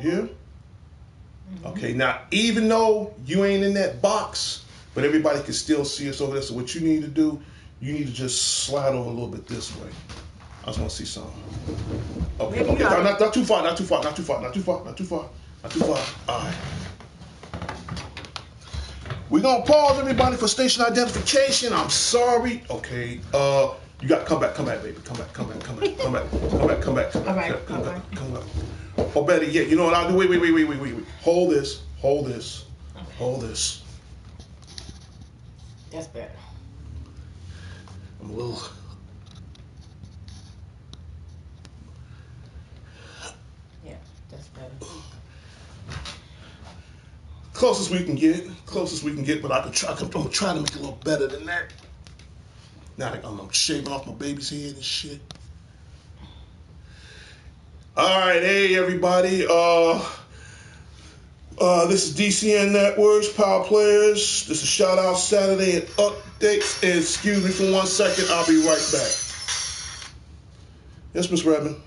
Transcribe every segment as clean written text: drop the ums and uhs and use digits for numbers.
Here. Okay, now even though you ain't in that box, but everybody can still see us over there. So what you need to do, you need to just slide over a little bit this way. I just want to see something. Okay, okay, not too far, not too far, not too far, not too far, not too far, not too far. All right. We're gonna pause everybody for station identification. I'm sorry. Okay. You got to come back, baby. Come back. All right, come back. Or better yet, you know what I'll do? Wait. Hold this. That's better. I'm a little. Yeah, that's better. Closest we can get, but I'm gonna try to make it a little better than that. Now I'm shaving off my baby's head and shit. All right, hey everybody. This is D.C.N Networks, Power Players. This is Shout Out Saturday and updates. And excuse me for 1 second, I'll be right back. Yes, Miss Redmond.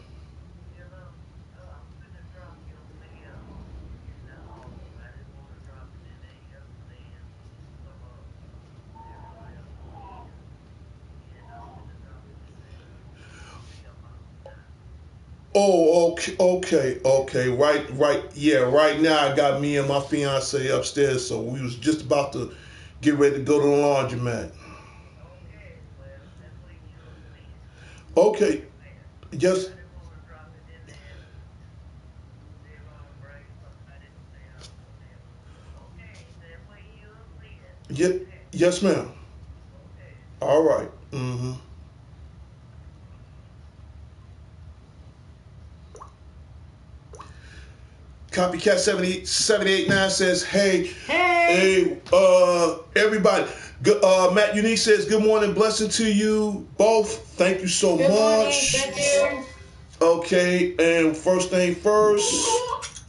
Oh, okay. Right. Yeah, right now I got me and my fiance upstairs, so we was just about to get ready to go to the laundromat. Okay. Just. Yes, ma'am. All right. Mm-hmm. Copycat 789 says, hey, everybody. Matt Unique says, good morning, blessing to you both. Thank you so much. Morning. Thank you. Okay, and first thing first,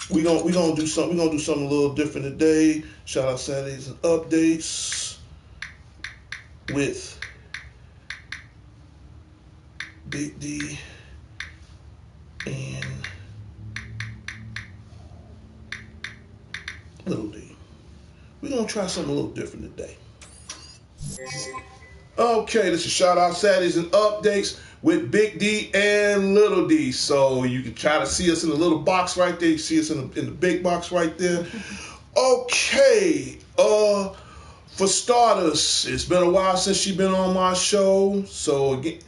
we gonna do something. We're gonna do something a little different today. Shout out Saturdays and updates with Big D and Little D. We're gonna try something a little different today. Okay, this is Shout Out Saturdays and updates with Big D and Little D. So you can try to see us in the little box right there. You see us in the big box right there. Okay, for starters, it's been a while since she's been on my show. So again,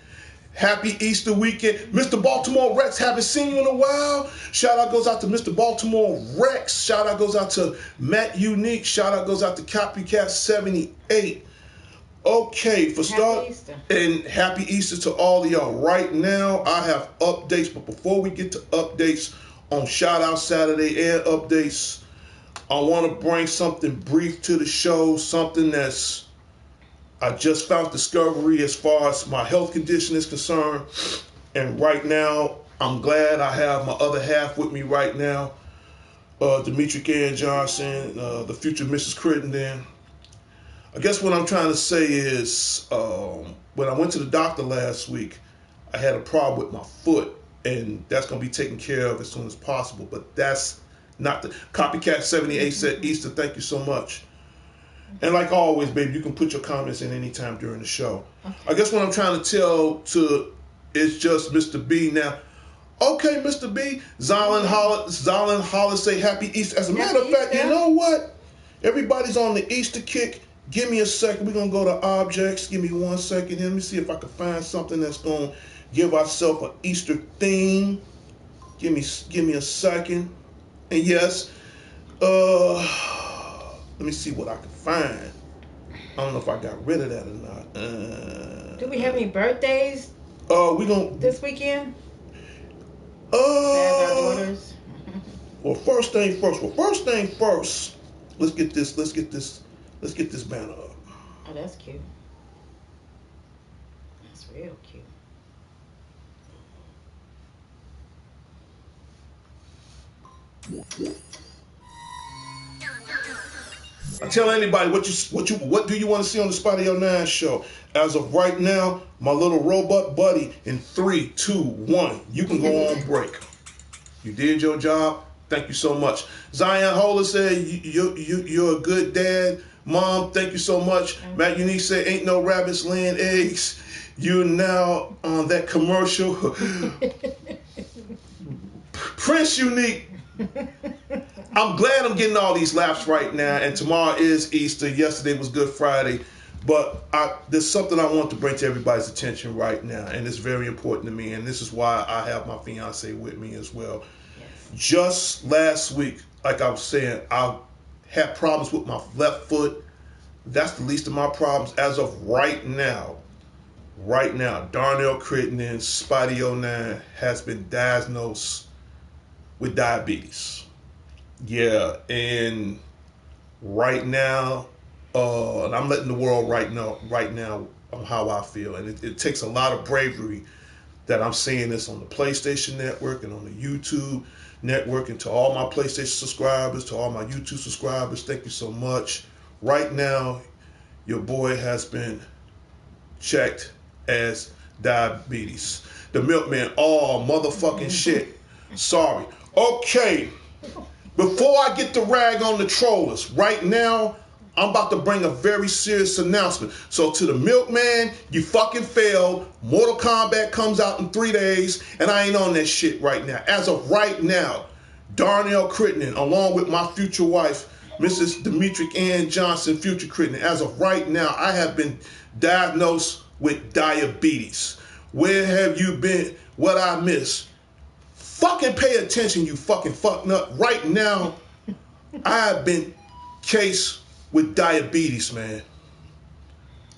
happy Easter weekend. Mr. Baltimore Rex, haven't seen you in a while. Shout out goes out to Mr. Baltimore Rex. Shout out goes out to Matt Unique. Shout out goes out to Copycat 78. Okay, for start, and happy Easter to all of y'all. Right now, I have updates, but before we get to updates on Shout Out Saturday and updates, I want to bring something brief to the show, something that's I just found discovery as far as my health condition is concerned, and right now, I'm glad I have my other half with me right now, Demetri Ann Johnson, the future Mrs. Crittenden. I guess what I'm trying to say is, when I went to the doctor last week, I had a problem with my foot, and that's going to be taken care of as soon as possible. But that's not the Copycat 78 said, Easter, thank you so much. And like always, baby, you can put your comments in anytime during the show. Okay. I guess what I'm trying to tell is just Mr. B now. Okay, Mr. B, Zolin Holler say happy Easter. As a matter of fact, you know what? Everybody's on the Easter kick. Give me a second. We're going to go to objects. Give me 1 second. Let me see if I can find something that's going to give ourselves an Easter theme. Give me a second. And yes, let me see what I can find. I don't know if I got rid of that or not. Do we have any birthdays this weekend? Our daughters. Well, first thing first. Let's get this banner up. Oh, that's cute. That's real cute. I tell anybody what do you want to see on the Spotty 09 show? As of right now, my little robot buddy in 3, 2, 1. You can go on break. You did your job. Thank you so much. Zion Holler said, you're a good dad. Mom, thank you so much. Matt Unique said, ain't no rabbits laying eggs. You're now on that commercial. Prince Unique. I'm glad I'm getting all these laps right now. And tomorrow is Easter. Yesterday was Good Friday. But there's something I want to bring to everybody's attention right now. And it's very important to me. And this is why I have my fiance with me as well. Just last week, like I was saying, I had problems with my left foot. That's the least of my problems as of right now. Right now, Darnell Crittenden, Spidey 09, has been diagnosed with diabetes. Yeah, and right now, and I'm letting the world right now on how I feel. And it takes a lot of bravery that I'm saying this on the PlayStation Network and on the YouTube Network, and to all my PlayStation subscribers, to all my YouTube subscribers, thank you so much. Right now, your boy has been checked as diabetes. The milkman, oh, motherfucking shit. Sorry. Okay, before I get the rag on the trollers, right now, I'm about to bring a very serious announcement. So to the milkman, you fucking failed. Mortal Kombat comes out in 3 days, and I ain't on that shit right now. As of right now, Darnell Crittenden, along with my future wife, Mrs. Demetric Ann Johnson, future Crittenden, as of right now, I have been diagnosed with diabetes. Where have you been? What I missed? Fucking pay attention, you fucking fuck nut. Right now, I have been cased with diabetes, man.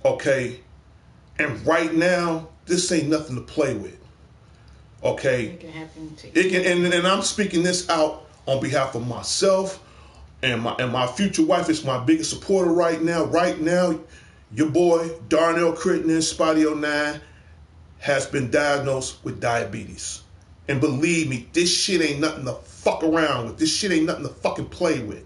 Okay? And right now, this ain't nothing to play with. Okay? It can happen to you. It can, and I'm speaking this out on behalf of myself and my future wife is my biggest supporter right now. Right now, your boy, Darnell Crittenden, Spidey 09, has been diagnosed with diabetes. And believe me, this shit ain't nothing to fuck around with. This shit ain't nothing to fucking play with.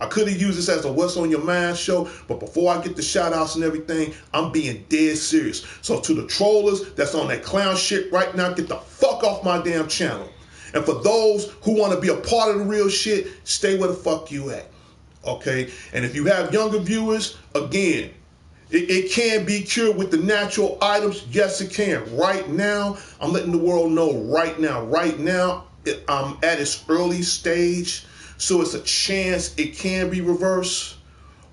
I could have used this as a What's on Your Mind show, but before I get the shout outs and everything, I'm being dead serious. So to the trollers that's on that clown shit right now, get the fuck off my damn channel. And for those who want to be a part of the real shit, stay where the fuck you at. Okay? And if you have younger viewers, again, it can be cured with the natural items. Yes, it can. Right now, I'm letting the world know right now. Right now, I'm at its early stage. So it's a chance it can be reversed.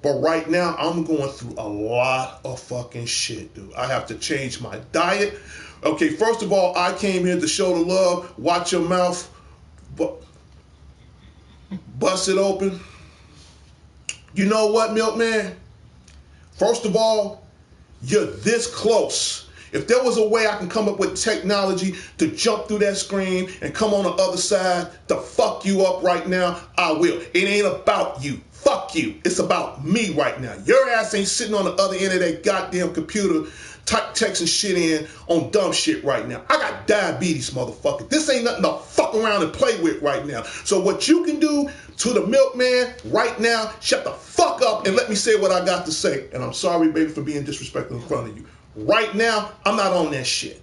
But right now, I'm going through a lot of fucking shit, dude. I have to change my diet. Okay, first of all, I came here to show the love. Watch your mouth. Bust it open. You know what, milkman? First of all, you're this close. If there was a way I can come up with technology to jump through that screen and come on the other side to fuck you up right now, I will. It ain't about you. Fuck you. It's about me right now. Your ass ain't sitting on the other end of that goddamn computer texting shit in on dumb shit right now. I got diabetes, motherfucker. This ain't nothing to fuck around and play with right now. So what you can do to the milkman right now, shut the fuck up and let me say what I got to say. And I'm sorry, baby, for being disrespectful in front of you. Right now, I'm not on that shit.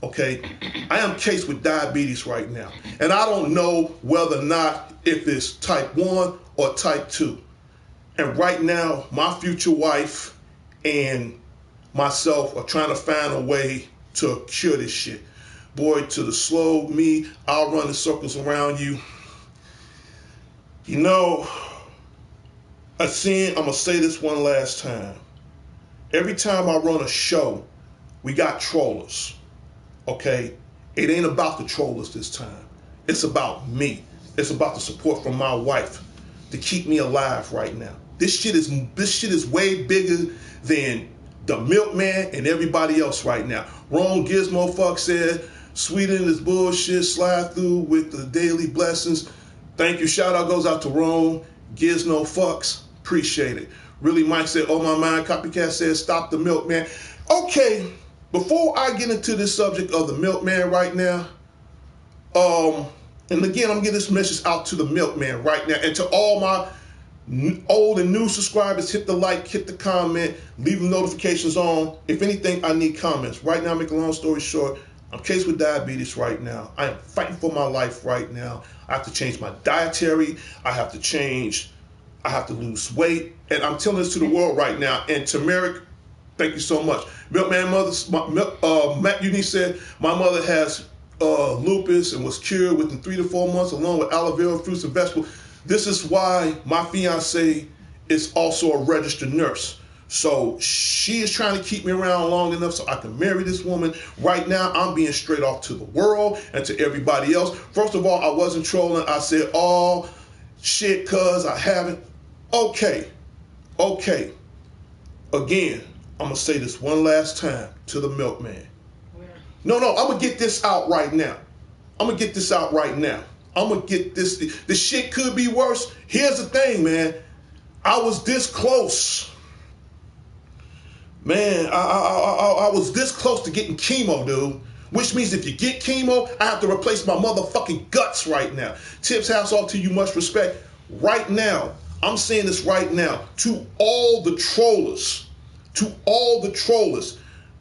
Okay? I am cased with diabetes right now. And I don't know whether or not if it's type 1 or type 2. And right now, my future wife and myself are trying to find a way to cure this shit. Boy, to the slow me, I'll run in circles around you. You know, I'm going to say this one last time. Every time I run a show, we got trollers, okay? It ain't about the trollers this time. It's about me. It's about the support from my wife to keep me alive right now. This shit is way bigger than the milkman and everybody else right now. Wrong Gizmo fuck said, Sweden is bullshit, slide through with the daily blessings. Thank you. Shout out goes out to Rome. Gizmo fucks. Appreciate it. Really Mike said, oh my mind. Copycat said, stop the milkman. Okay, before I get into this subject of the milkman right now, and again, I'm getting this message out to the milkman right now, and to all my old and new subscribers, hit the like, hit the comment, leave the notifications on. If anything, I need comments. Right now, make a long story short, I'm caged with diabetes right now. I am fighting for my life right now. I have to change my dietary. I have to lose weight. And I'm telling this to the world right now. And turmeric, thank you so much. Milkman Matt Unique said, my mother has lupus and was cured within 3 to 4 months along with aloe vera, fruits and vegetables. This is why my fiance is also a registered nurse. So she is trying to keep me around long enough so I can marry this woman. Right now, I'm being straight off to the world and to everybody else. First of all, I wasn't trolling. I said, oh, shit, cuz I haven't. Okay. Again, I'm going to say this one last time to the milkman. No, I'm going to get this out right now. I'm going to get this. The shit could be worse. Here's the thing, man. I was this close. Man, I was this close to getting chemo, dude. Which means if you get chemo, I have to replace my motherfucking guts right now. Tips, hats off to you, much respect. Right now, I'm saying this right now to all the trollers,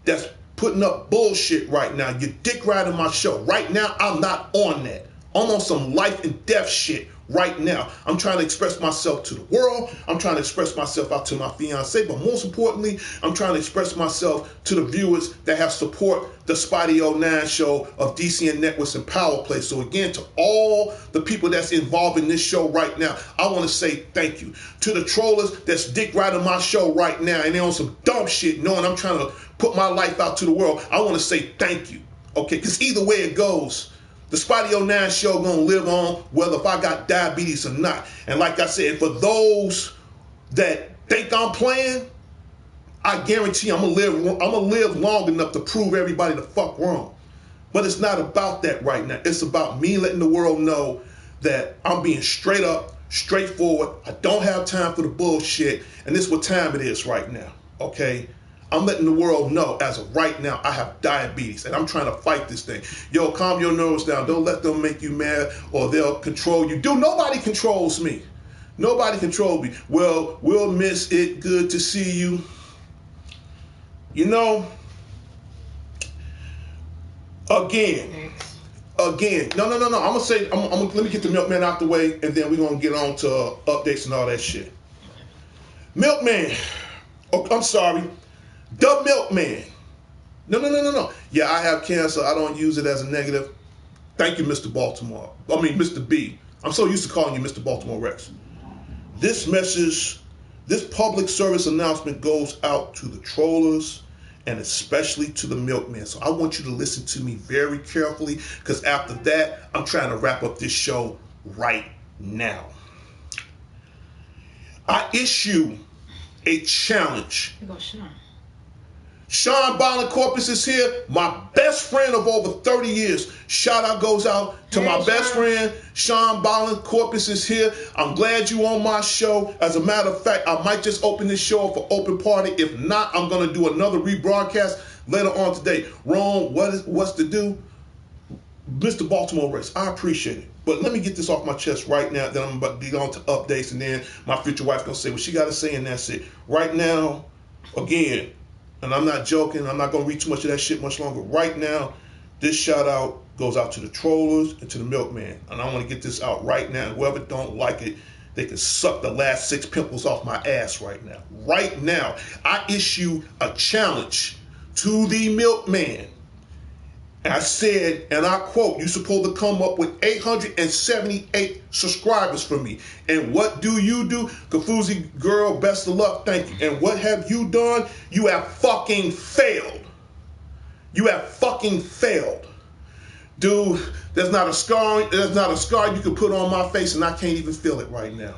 that's putting up bullshit right now. You dick riding my show. Right now, I'm not on that. I'm on some life and death shit right now. I'm trying to express myself to the world. I'm trying to express myself out to my fiance. But most importantly, I'm trying to express myself to the viewers that have support the Spotty 09 show of D.C.N Networks and Power Players. So again, to all the people that's involved in this show right now, I want to say thank you. To the trollers that's dick riding my show right now and they're on some dumb shit knowing I'm trying to put my life out to the world, I want to say thank you. Okay, because either way it goes, the Spotty 09 show gonna live on whether if I got diabetes or not. And like I said, for those that think I'm playing, I guarantee I'm gonna live long enough to prove everybody the fuck wrong. But it's not about that right now. It's about me letting the world know that I'm being straight up, straightforward. I don't have time for the bullshit, and this is what time it is right now. Okay? I'm letting the world know as of right now I have diabetes and I'm trying to fight this thing. Yo, calm your nerves down. Don't let them make you mad or they'll control you. Dude, nobody controls me. Nobody controls me. Well, we'll miss it. Good to see you. You know, again. No. I'm gonna say, let me get the milkman out the way and then we're gonna get on to updates and all that shit. Milkman. Oh, I'm sorry. The milkman. No. Yeah, I have cancer. I don't use it as a negative. Thank you, Mr. Mr. B. I'm so used to calling you Mr. Baltimore Rex. This public service announcement goes out to the trollers and especially to the milkman. So I want you to listen to me very carefully because after that, I'm trying to wrap up this show right now. I issue a challenge. Here goes Sean. Sean Corpus is here, my best friend of over 30 years. Shout out goes out to my best friend, Sean Corpus is here. I'm glad you on my show. As a matter of fact, I might just open this show for open party. If not, I'm going to do another rebroadcast later on today. Ron, what's to do? Mr. Baltimore Rex, I appreciate it. But let me get this off my chest right now. Then I'm about to get on to updates and then my future wife going to say what she got to say and that's it. Right now, again, and I'm not joking, I'm not going to read too much of that shit much longer. Right now, this shout out goes out to the trollers and to the milkman. And I want to get this out right now. Whoever don't like it, they can suck the last 6 pimples off my ass right now. Right now, I issue a challenge to the milkman. I said, and I quote, you're supposed to come up with 878 subscribers for me. And what do? Kafuzi girl, best of luck, thank you. And what have you done? You have fucking failed. Dude, there's not a scar you can put on my face and I can't even feel it right now.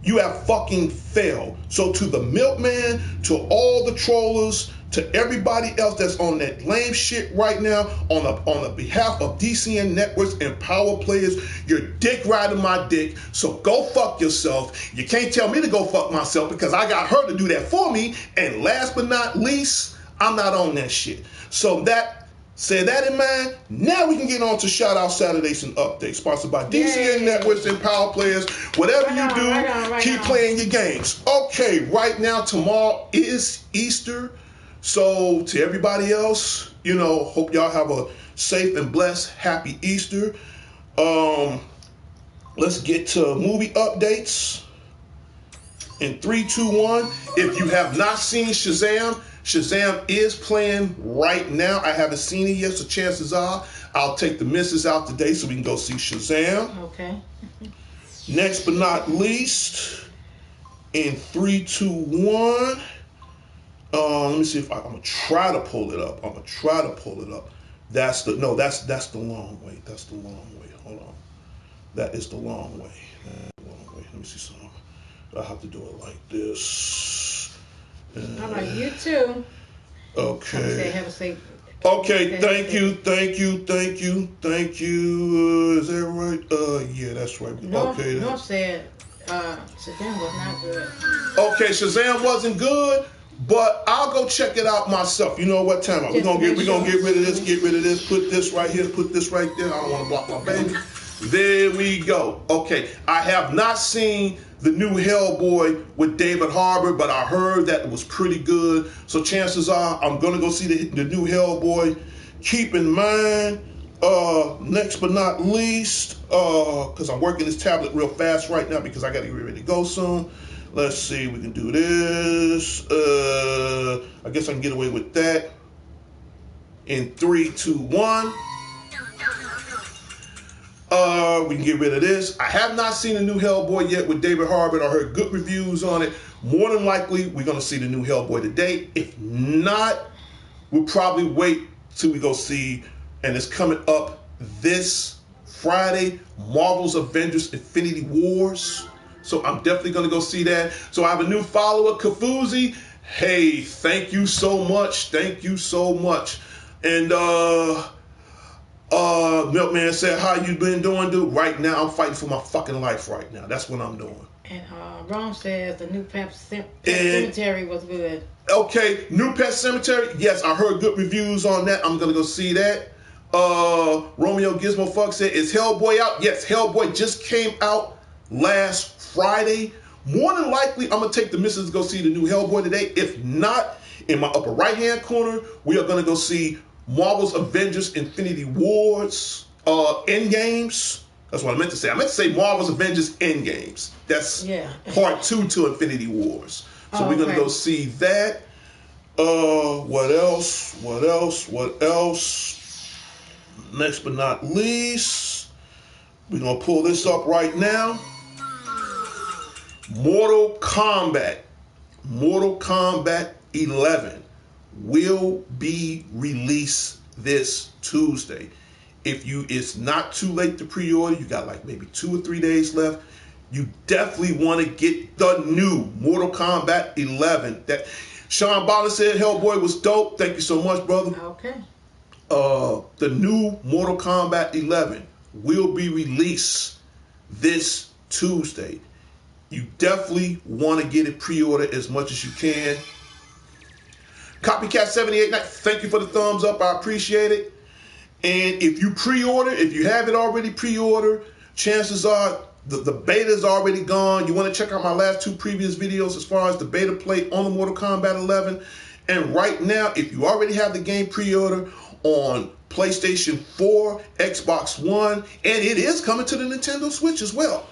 You have fucking failed. So to the milkman, to all the trollers, to everybody else that's on that lame shit right now, on the behalf of D.C.N Networks and Power Players, you're dick riding my dick, so go fuck yourself. You can't tell me to go fuck myself because I got her to do that for me. And last but not least, I'm not on that shit. So say that in mind. Now we can get on to Shout Out Saturdays and Updates, sponsored by D.C.N Networks and Power Players. Whatever you do, keep playing your games. Okay, right now, tomorrow is Easter. So to everybody else, hope y'all have a safe and blessed, happy Easter. Let's get to movie updates. In 3, 2, 1. If you have not seen Shazam, Shazam is playing right now. I haven't seen it yet, so chances are I'll take the missus out today so we can go see Shazam. Okay. Next but not least, in 3, 2, 1. Let me see if I'm gonna try to pull it up. That's the long way. That's the long way. Hold on. That is the long way. Let me see something. I have to do it like this. All right, you too. Okay. Have a safe. Okay, thank you. Is that right? Yeah, that's right. North said Shazam was not good. Okay, Shazam wasn't good, but I'll go check it out myself. You know what time? We're gonna get rid of this. Get rid of this. Put this right here. Put this right there. I don't want to block my baby. There we go. Okay, I have not seen the new Hellboy with David Harbour, but I heard that it was pretty good. So chances are I'm gonna go see the new Hellboy. Keep in mind, next but not least, because I'm working this tablet real fast right now because I gotta get ready to go soon. Let's see, we can do this. I guess I can get away with that. In 3, 2, 1. We can get rid of this. I have not seen the new Hellboy yet with David Harbour. I heard good reviews on it. More than likely, we're going to see the new Hellboy today. If not, we'll probably wait till we go see, and it's coming up this Friday, Marvel's Avengers Infinity Wars. So I'm definitely going to go see that. So I have a new follower, Kafuzi. Hey, thank you so much. Thank you so much. And Milkman said, how you been doing, dude? Right now, I'm fighting for my fucking life right now. That's what I'm doing. And Ron says the new Pet Cemetery was good. Okay, new Pet Cemetery. Yes, I heard good reviews on that. I'm going to go see that. Romeo Gizmo Fuck said, is Hellboy out? Yes, Hellboy just came out last Friday. More than likely, I'm going to take the missus to go see the new Hellboy today. If not, in my upper right-hand corner, we are going to go see Marvel's Avengers Infinity Wars Endgames. That's what I meant to say. I meant to say Marvel's Avengers Endgames. That's part 2 to Infinity Wars. So we're going to go see that. What else? Next but not least, we're going to pull this up right now. Mortal Kombat 11 will be released this Tuesday. It's not too late to pre-order. You got like maybe 2 or 3 days left. You definitely want to get the new Mortal Kombat 11. That Sean Bala said Hellboy was dope. Thank you so much, brother. Okay. The new Mortal Kombat 11 will be released this Tuesday. You definitely want to get it pre-ordered as much as you can. Copycat 78, thank you for the thumbs up. I appreciate it. And if you pre-order, if you have it already pre-ordered, chances are the beta is already gone. You want to check out my last 2 previous videos as far as the beta play on the Mortal Kombat 11. And right now, if you already have the game pre-order on PlayStation 4, Xbox One, and it is coming to the Nintendo Switch as well,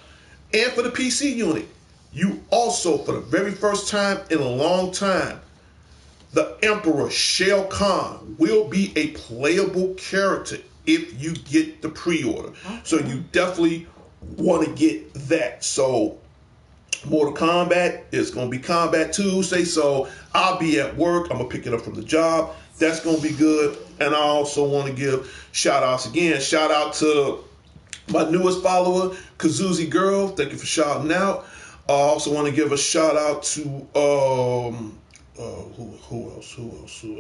and for the PC unit, you also, for the very first time in a long time, the Emperor Shao Kahn will be a playable character if you get the pre-order. Okay. So you definitely want to get that. So Mortal Kombat is going to be Combat Tuesday, so I'll be at work. I'm going to pick it up from the job. That's going to be good. And I also want to give shout-outs again. Shout-out to my newest follower, Kazuzi Girl. Thank you for shouting out. I also want to give a shout-out to... who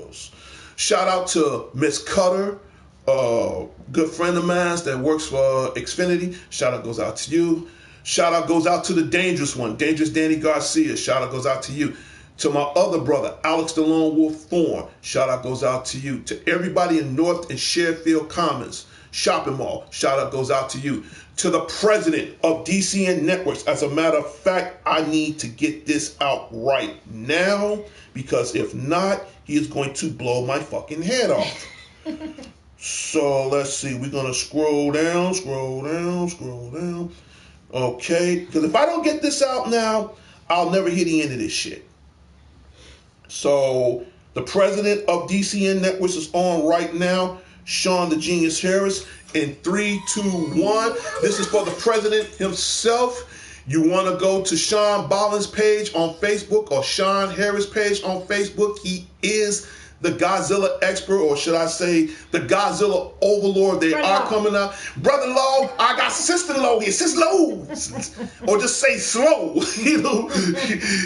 else? Shout out to Miss Cutter, good friend of mine that works for Xfinity. Shout out goes out to you. Shout out goes out to the dangerous one, Dangerous Danny Garcia. Shout out goes out to you. To my other brother, Alex the Lone Wolf Thorne. Shout out goes out to you. To everybody in North and Sheffield Commons. shopping mall. Shout out goes out to you. To the president of D.C.N Networks. As a matter of fact, I need to get this out right now, because if not, he is going to blow my fucking head off. So let's see. We're going to scroll down. Okay. Because if I don't get this out now, I'll never hear the end of this shit. So the president of D.C.N Networks is on right now. Sean the Genius Harris. In 3, 2, 1. This is for the president himself. You want to go to Sean Bollin's page on Facebook or Sean Harris page on Facebook. He is the Godzilla expert, or should I say the Godzilla overlord. They are coming out. Brother-in-law, I got sister-in-law here. Sister-in-law. Or just say slow. You know?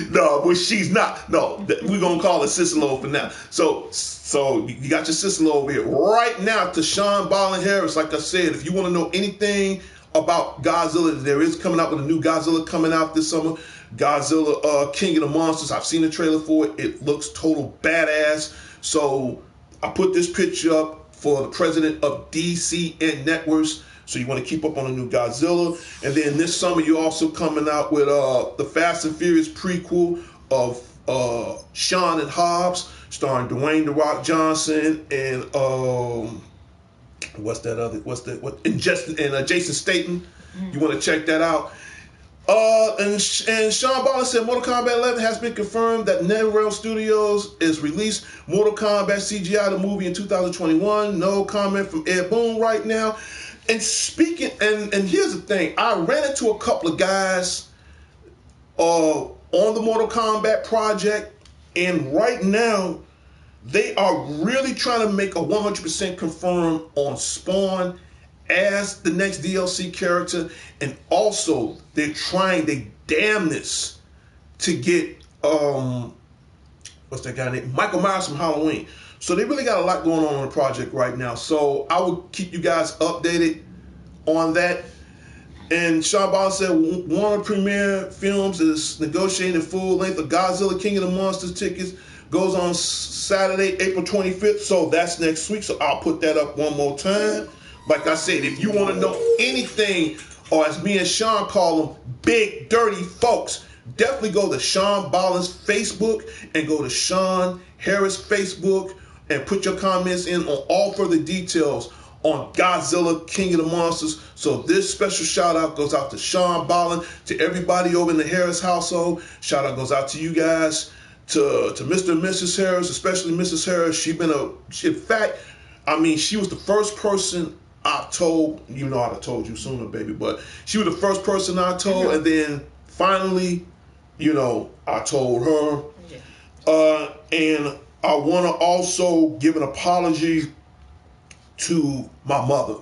No, but she's not. No, we're going to call her sister-in-law for now. So you got your sister-in-law over here. Right now to Sean Bollin Harris, like I said, if you want to know anything about Godzilla, there is coming out with a new Godzilla coming out this summer. Godzilla King of the Monsters. I've seen the trailer for it. It looks total badass. So I put this picture up for the president of D.C.N Networks. So you want to keep up on the new Godzilla. And then this summer you're also coming out with the Fast and Furious prequel of Shaun and Hobbs, starring Dwayne "The Rock" Johnson and Jason Statham. You want to check that out. And Sean Bollin said Mortal Kombat 11 has been confirmed that NetherRealm Studios is released Mortal Kombat CGI, the movie, in 2021. No comment from Ed Boon right now. And speaking, and here's the thing, I ran into a couple of guys on the Mortal Kombat project, and right now they are really trying to make a 100% confirm on Spawn as the next DLC character, and also they're trying their damnness to get what's that guy named Michael Myers from Halloween. So they really got a lot going on the project right now. So I will keep you guys updated on that. And Sean Bollin said Warner Premiere Films is negotiating full length of Godzilla King of the Monsters tickets. Goes on Saturday, April 25th. So that's next week. So I'll put that up one more time. Like I said, if you want to know anything, or as me and Sean call them, big dirty folks, definitely go to Sean Bollin's Facebook and go to Sean Harris Facebook and put your comments in on all further details on Godzilla King of the Monsters. So this special shout out goes out to Sean Bollin, to everybody over in the Harris household. Shout out goes out to you guys, to Mr. and Mrs. Harris, especially Mrs. Harris. In fact, she was the first person I told. You know I'd have told you sooner, baby, but she was the first person I told, and then finally, I told her. Yeah. And I want to also give an apology to my mother.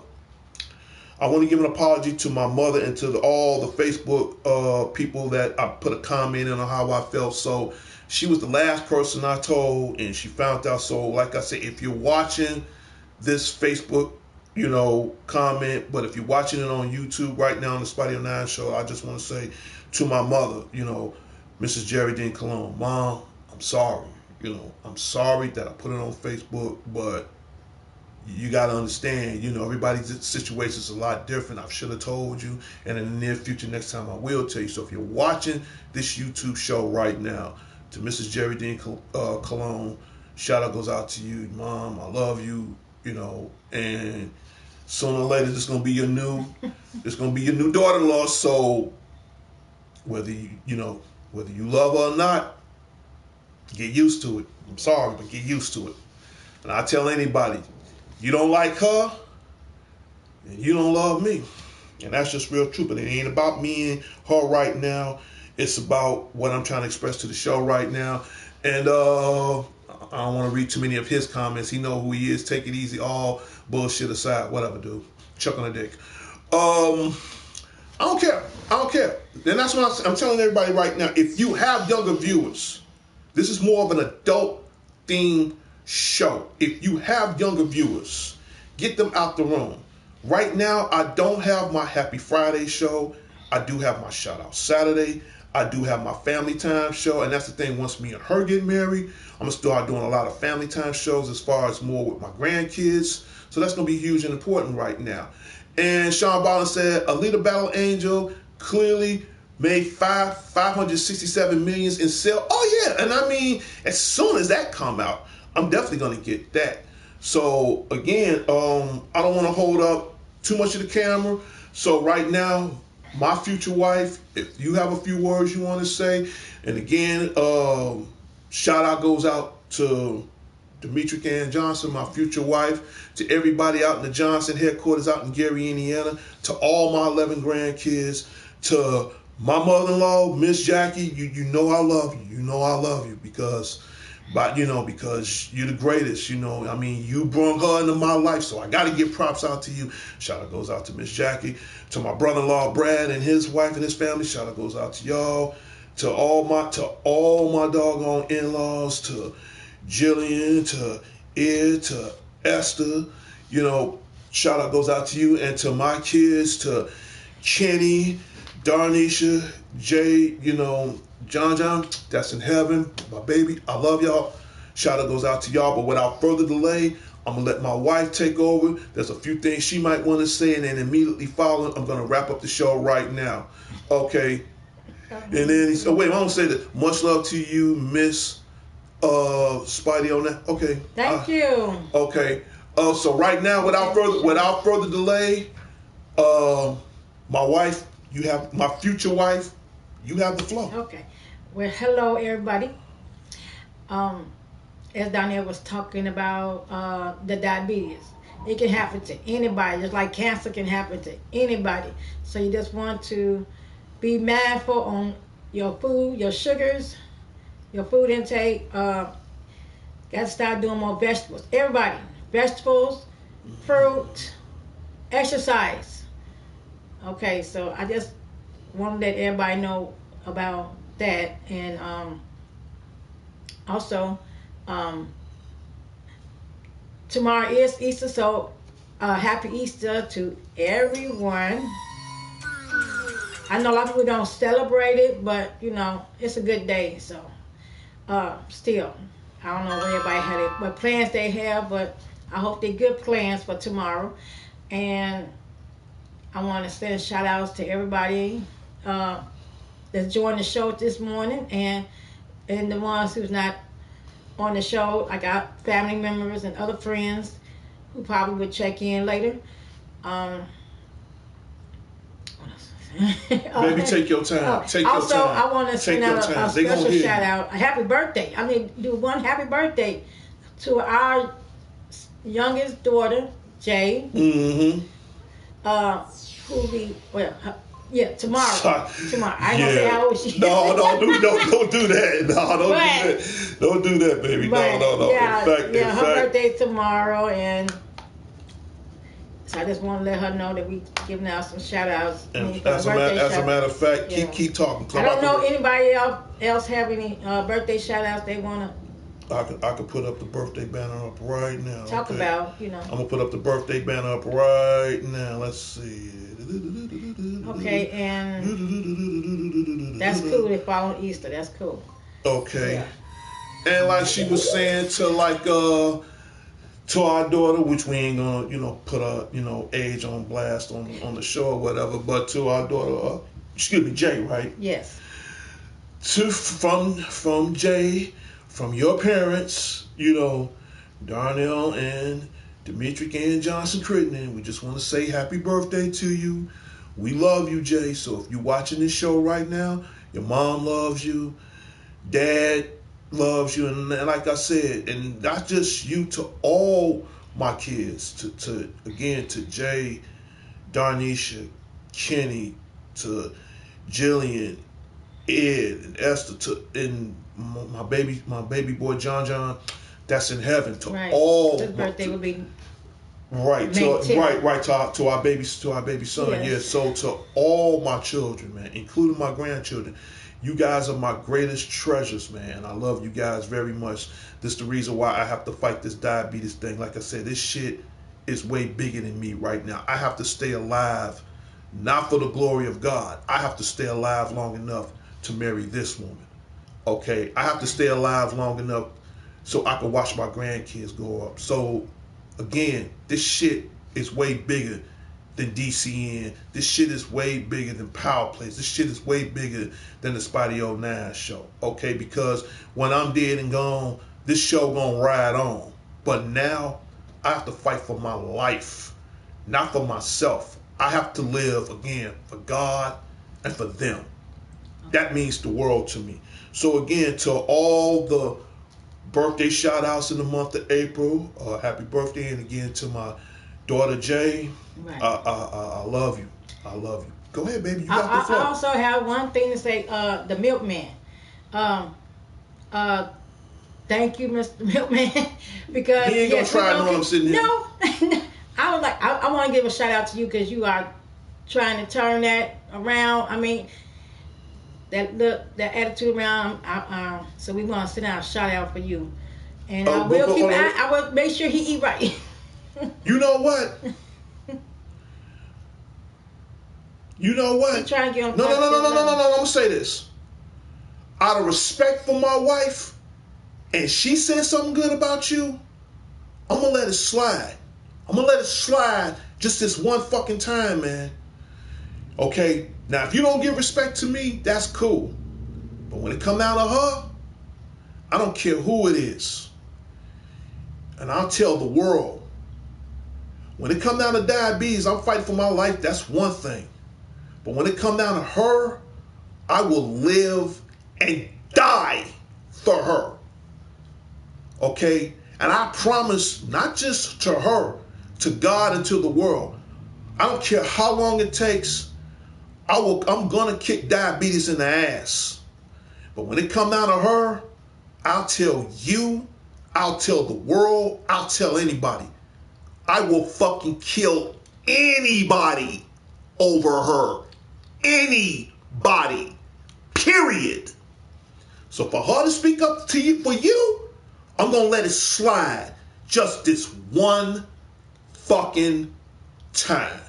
I want to give an apology to my mother and to all the Facebook people that I put a comment in on how I felt. So she was the last person I told, and she found out. So like I said, if you're watching this Facebook, comment, but if you're watching it on YouTube right now on the Spotty 09 show, I just want to say to my mother, Mrs. Jerry Dean Cologne, Mom, I'm sorry. I'm sorry that I put it on Facebook, but you got to understand, everybody's situation is a lot different. I should have told you, and in the near future, next time I will tell you. So if you're watching this YouTube show right now, to Mrs. Jerry Dean Cologne, shout out goes out to you, Mom. I love you, and sooner or later, this is gonna be your new daughter-in-law. So whether you love her or not, get used to it. I'm sorry, but get used to it. And I tell anybody, you don't like her, and you don't love me. And that's just real true. But it ain't about me and her right now. It's about what I'm trying to express to the show right now. And I don't want to read too many of his comments. He know who he is. Take it easy. All bullshit aside. Whatever, dude. Chuck on the dick. I don't care. And that's what I'm telling everybody right now. If you have younger viewers, this is more of an adult-themed show. If you have younger viewers, get them out the room. Right now, I don't have my Happy Friday show. I do have my Shout Out Saturday. I do have my Family Time show. And that's the thing, once me and her get married, I'm going to start doing a lot of Family Time shows as far as more with my grandkids. So that's going to be huge and important right now. And Sean Ballin said, Alita Battle Angel clearly made 567 millions in sale. Oh yeah, and I mean, as soon as that come out, I'm definitely going to get that. So again, I don't want to hold up too much of the camera. So right now, my future wife, if you have a few words you want to say, and again, shout out goes out to Demetric Ann Johnson, my future wife, to everybody out in the Johnson headquarters out in Gary, Indiana, to all my 11 grandkids, to my mother-in-law, Miss Jackie. You know I love you. You know I love you because you're the greatest. I mean, you brought her into my life, so I got to give props out to you. Shout out goes out to Miss Jackie, to my brother-in-law Brad and his wife and his family. Shout out goes out to y'all, to all my doggone in-laws, to Jillian, to Ed, to Esther. Shout out goes out to you, and to my kids, to Kenny, Darnisha, Jay, John, that's in heaven, my baby. I love y'all. Shout out goes out to y'all. But without further delay, I'm going to let my wife take over. There's a few things she might want to say, and then immediately following, I'm going to wrap up the show right now. Okay. And then I don't say that. Much love to you, Miss Spidey on that. Okay. Thank you. Okay. So right now, without further delay, my wife, my future wife, you have the flow. Okay. Well, hello everybody. As Danielle was talking about the diabetes, it can happen to anybody, just like cancer can happen to anybody. So you just want to be mindful on your food, your sugars, your food intake. Got to start doing more vegetables. Everybody, vegetables, fruit, exercise. Okay, so I just want to let everybody know about that. And also, tomorrow is Easter, so happy Easter to everyone. I know a lot of people don't celebrate it, but it's a good day. So still, I don't know where everybody had it, what plans they have, but I hope they're good plans for tomorrow. And I want to send shout outs to everybody that's joined the show this morning, and the ones who's not on the show. I got family members and other friends who probably would check in later. Baby, take your time. Also, I want to send out a special shout out. A happy birthday. I mean, do one happy birthday to our youngest daughter, Jay. Mm-hmm. Tomorrow. Tomorrow. I ain't gonna say how old she is. No, don't do that. No, do that. Don't do that, baby. No. Yeah, her birthday's tomorrow, and so I just want to let her know that we giving out some shout outs. And as a matter of fact, keep talking. I don't know anybody else have any birthday shout outs they want to. I could put up the birthday banner up right now. Talk about, I'm gonna put up the birthday banner up right now. Let's see. Okay, and that's cool. They fall on Easter. That's cool. Okay. Yeah. And like she was saying to to our daughter, which we ain't gonna put her age on blast on the show or whatever, but to our daughter, Jay, right? Yes. From Jay. From your parents, Darnell and Demetric Ann Johnson Crittenden, we just want to say happy birthday to you. We love you, Jay. So if you're watching this show right now, your mom loves you, dad loves you, and like I said, and not just you, to all my kids, to Jay, Darnisha, Kenny, to Jillian, Ed, and Esther, and my baby boy John, that's in heaven. To all, his birthday will be right to our baby son. Yes. Yeah. So to all my children, man, including my grandchildren, you guys are my greatest treasures, man. I love you guys very much. This is the reason why I have to fight this diabetes thing. Like I said, this shit is way bigger than me right now. I have to stay alive, not for the glory of God. I have to stay alive long enough to marry this woman. Okay, I have to stay alive long enough so I can watch my grandkids grow up. So again, this shit is way bigger than D.C.N. This shit is way bigger than Power Players. This shit is way bigger than the Spidey 09 show. Okay, because when I'm dead and gone, this show gonna ride on. But now I have to fight for my life, not for myself. I have to live again for God and for them. That means the world to me. So again, to all the birthday shout outs in the month of April, happy birthday, and again to my daughter Jay. Right. I love you. I love you. Go ahead, baby. You got the floor. I also have one thing to say. The milkman. Thank you, Mr. Milkman, because He ain't gonna try to know I'm sitting here. No, I was like, I want to give a shout out to you because you are trying to turn that around. I mean, that attitude around. So we want to sit down and shout out for you, and I will make sure he eat right. You know what? You know what? I'm trying to get on. No. I'm gonna say this. Out of respect for my wife, and she said something good about you, I'm gonna let it slide. I'm gonna let it slide just this one fucking time, man. Okay? Now, if you don't give respect to me, that's cool. But when it come out of her, I don't care who it is. And I'll tell the world. When it come down to diabetes, I'm fighting for my life. That's one thing. But when it come down to her, I will live and die for her. Okay? And I promise, not just to her, to God and to the world. I don't care how long it takes. I'm gonna kick diabetes in the ass. But when it come down to her, I'll tell you, I'll tell the world, I'll tell anybody. I will fucking kill anybody over her. Anybody. Period. So for her to speak up to you, for you, I'm gonna let it slide just this one fucking time.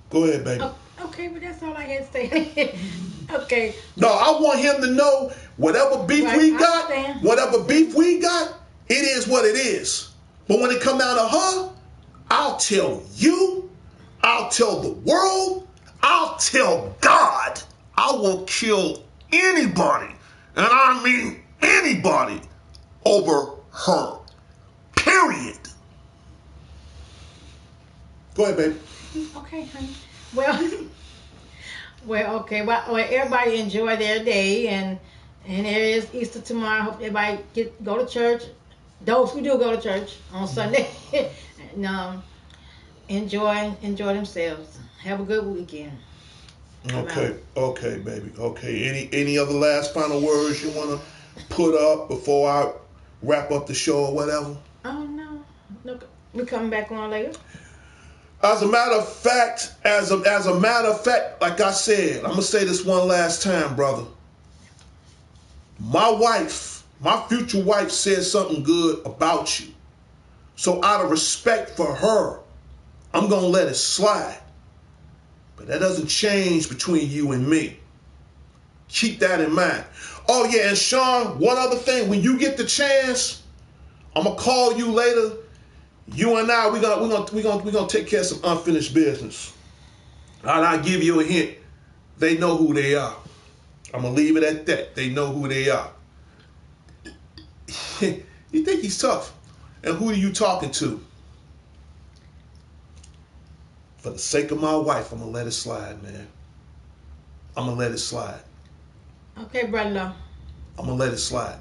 Go ahead, baby. Okay, but that's all I had to say. Okay. No, I want him to know whatever beef we got, it is what it is. But when it come down to her, I'll tell you, I'll tell the world, I'll tell God, I will kill anybody, and I mean anybody, over her. Period. Go ahead, baby. Okay, honey. Okay. Well, everybody enjoy their day, and it is Easter tomorrow. I hope everybody go to church. Those who do go to church on Sunday, and enjoy themselves. Have a good weekend. Okay, baby. Okay. Any other last final words you want to put up before I wrap up the show or whatever? Oh no, we coming back on later. As a matter of fact, like I said, I'm gonna say this one last time, brother. My future wife said something good about you. So out of respect for her, I'm gonna let it slide. But that doesn't change between you and me. Keep that in mind. Oh yeah, and Sean, one other thing, when you get the chance, I'm gonna call you later. You and I, we're gonna take care of some unfinished business. And I'll give you a hint. They know who they are. I'm gonna leave it at that. They know who they are. You think he's tough? And who are you talking to? For the sake of my wife, I'm gonna let it slide, man. I'm gonna let it slide. Okay, brother. I'm gonna let it slide.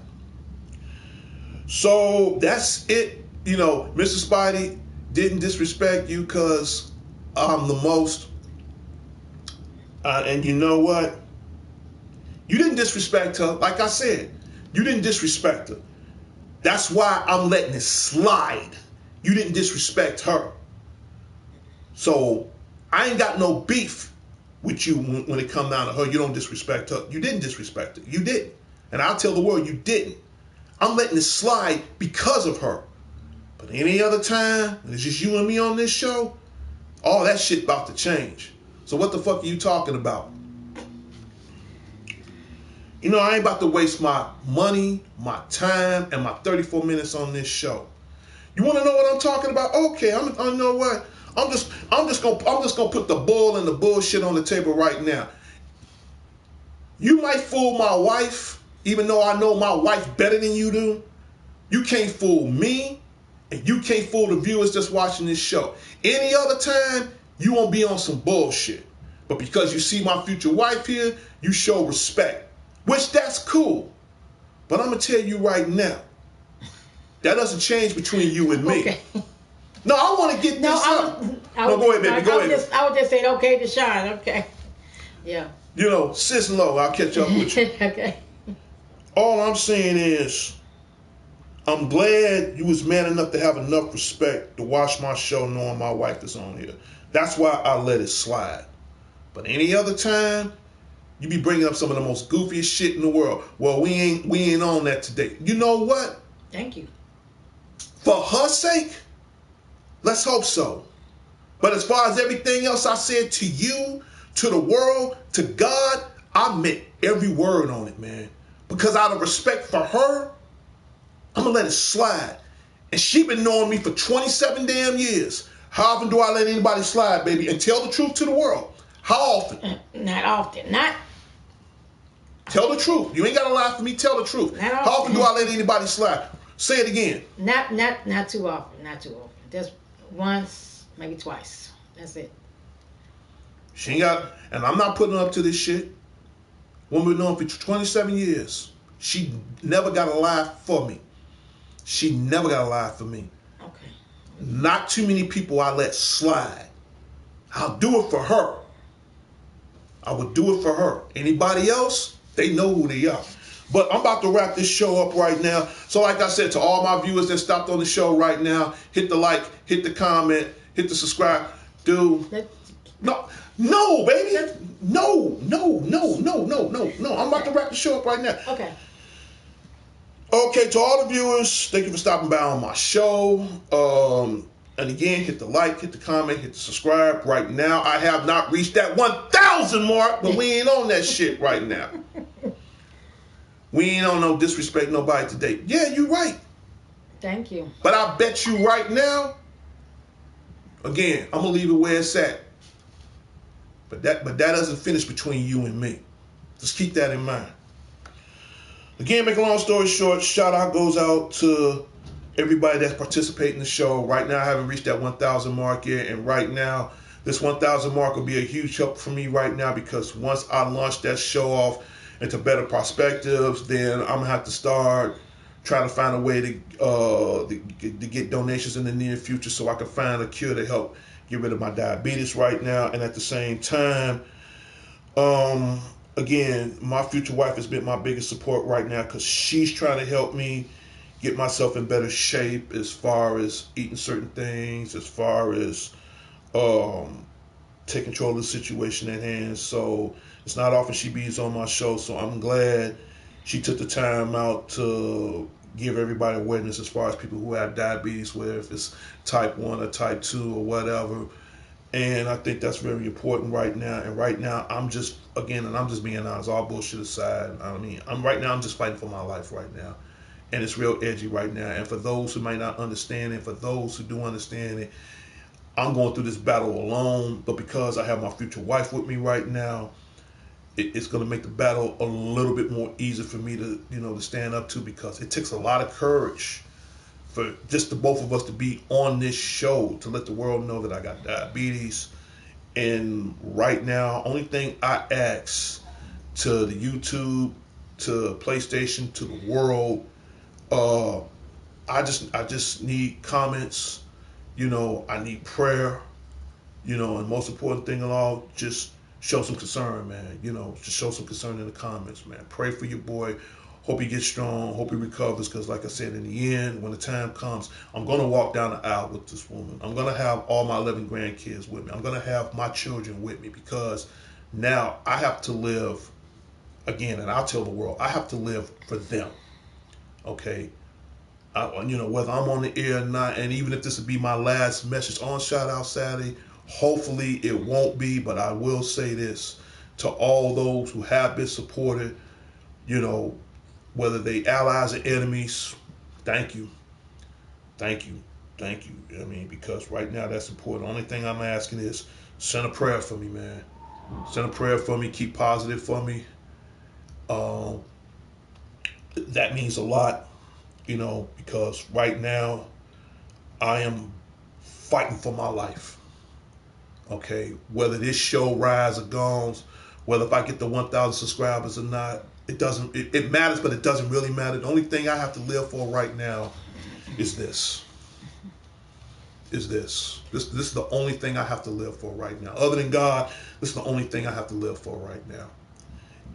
So that's it. You know, Mr. Spidey didn't disrespect you because I'm the most. And you know what? You didn't disrespect her. Like I said, you didn't disrespect her. That's why I'm letting it slide. You didn't disrespect her. So I ain't got no beef with you when it come down to her. You don't disrespect her. You didn't disrespect her. You didn't. And I'll tell the world you didn't. I'm letting it slide because of her. But any other time, when it's just you and me on this show, all that shit about to change. So what the fuck are you talking about? You know, I ain't about to waste my money, my time, and my 34 minutes on this show. You want to know what I'm talking about? Okay, I know what. I'm just gonna put the bull and the bullshit on the table right now. You might fool my wife, even though I know my wife better than you do. You can't fool me, and you can't fool the viewers that's watching this show. Any other time, you won't be on some bullshit. But because you see my future wife here, you show respect, which that's cool. But I'm gonna tell you right now, that doesn't change between you and me. Okay. No, I want to get this up. No, go ahead, baby. Go ahead. I was just saying, okay, to Sean. Okay. Yeah. You know, sis low, I'll catch up with you. Okay. All I'm saying is, I'm glad you was man enough to have enough respect to watch my show knowing my wife is on here. That's why I let it slide. But any other time, you be bringing up some of the most goofiest shit in the world. Well, we ain't on that today. You know what? Thank you. For her sake, let's hope so. But as far as everything else I said to you, to the world, to God, I meant every word on it, man. Because out of respect for her, I'm going to let it slide. And she been knowing me for 27 damn years. How often do I let anybody slide, baby? And tell the truth to the world. How often? Not often. Not. Tell the truth. You ain't got to lie for me. Tell the truth. Not often. How often do I let anybody slide? Say it again. Not too often. Not too often. Just once, maybe twice. That's it. She ain't got, and I'm not putting up to this shit. Woman been knowing for 27 years. She never got a lie for me. She never got a lie for me. Okay. Not too many people I let slide. I'll do it for her. I would do it for her. Anybody else, they know who they are. But I'm about to wrap this show up right now. So like I said, to all my viewers that stopped on the show right now, hit the like, hit the comment, hit the subscribe. Dude, no, baby. No. I'm about to wrap the show up right now. Okay. Okay, to all the viewers, thank you for stopping by on my show. And again, hit the like, hit the comment, hit the subscribe. Right now, I have not reached that 1,000 mark, but we ain't on that shit right now. We ain't on no disrespect nobody today. Yeah, you're right. Thank you. But I bet you right now, again, I'm gonna leave it where it's at. But that doesn't finish between you and me. Just keep that in mind. Again, make a long story short, shout out goes out to everybody that's participating in the show. Right now, I haven't reached that 1,000 mark yet, and right now, this 1,000 mark will be a huge help for me right now, because once I launch that show off into better perspectives, then I'm gonna have to start trying to find a way to get donations in the near future, so I can find a cure to help get rid of my diabetes right now. And at the same time, again, my future wife has been my biggest support right now, because she's trying to help me get myself in better shape as far as eating certain things, as far as take control of the situation at hand. So it's not often she bees on my show, so I'm glad she took the time out to give everybody awareness as far as people who have diabetes, whether if it's type 1 or type 2 or whatever. And I think that's very important right now. And right now, I'm just being honest, all bullshit aside, I mean, I'm just fighting for my life right now. And it's real edgy right now. And for those who might not understand it, for those who do understand it, I'm going through this battle alone. But because I have my future wife with me right now, it's going to make the battle a little bit more easy for me to stand up to, because it takes a lot of courage for just the both of us to be on this show, to let the world know that I got diabetes. And right now, only thing I ask to the YouTube, to PlayStation, to the world, I just need comments. I need prayer. And most important thing of all, just show some concern, man. Just show some concern in the comments, man. Pray for your boy. Hope he gets strong. Hope he recovers. Because like I said, in the end, when the time comes, I'm going to walk down the aisle with this woman. I'm going to have all my 11 grandkids with me. I'm going to have my children with me, because now I have to live, again, and I'll tell the world, I have to live for them. Okay? Whether I'm on the air or not, and even if this would be my last message on Shout Out Saturday, hopefully it won't be, but I will say this to all those who have been supported, whether they allies or enemies, thank you. Thank you. Thank you. I mean, because right now that's important. Only thing I'm asking is send a prayer for me, man. Send a prayer for me. Keep positive for me. Um, that means a lot, because right now I am fighting for my life. Okay, whether this show rise or goes, whether if I get the 1,000 subscribers or not, it doesn't. It matters, but it doesn't really matter. The only thing I have to live for right now is this. This is the only thing I have to live for right now. Other than God, this is the only thing I have to live for right now.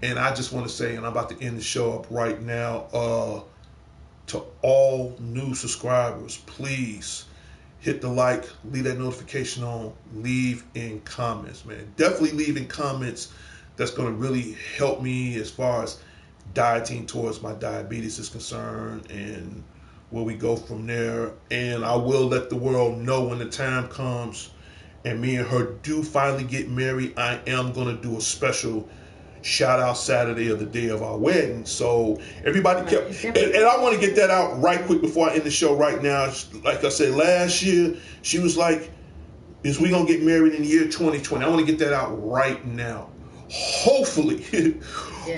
And I just want to say, and I'm about to end the show up right now, to all new subscribers, please hit the like, leave that notification on, leave in comments, man. Definitely leave in comments. That's going to really help me as far as dieting towards my diabetes is concerned, and where we go from there. And I will let the world know when the time comes and me and her do finally get married, I am going to do a special shout out Saturday of the day of our wedding. So everybody kept, and I want to get that out right quick before I end the show right now. Like I said, last year, she was like, is we going to get married in the year 2020? I want to get that out right now. Hopefully,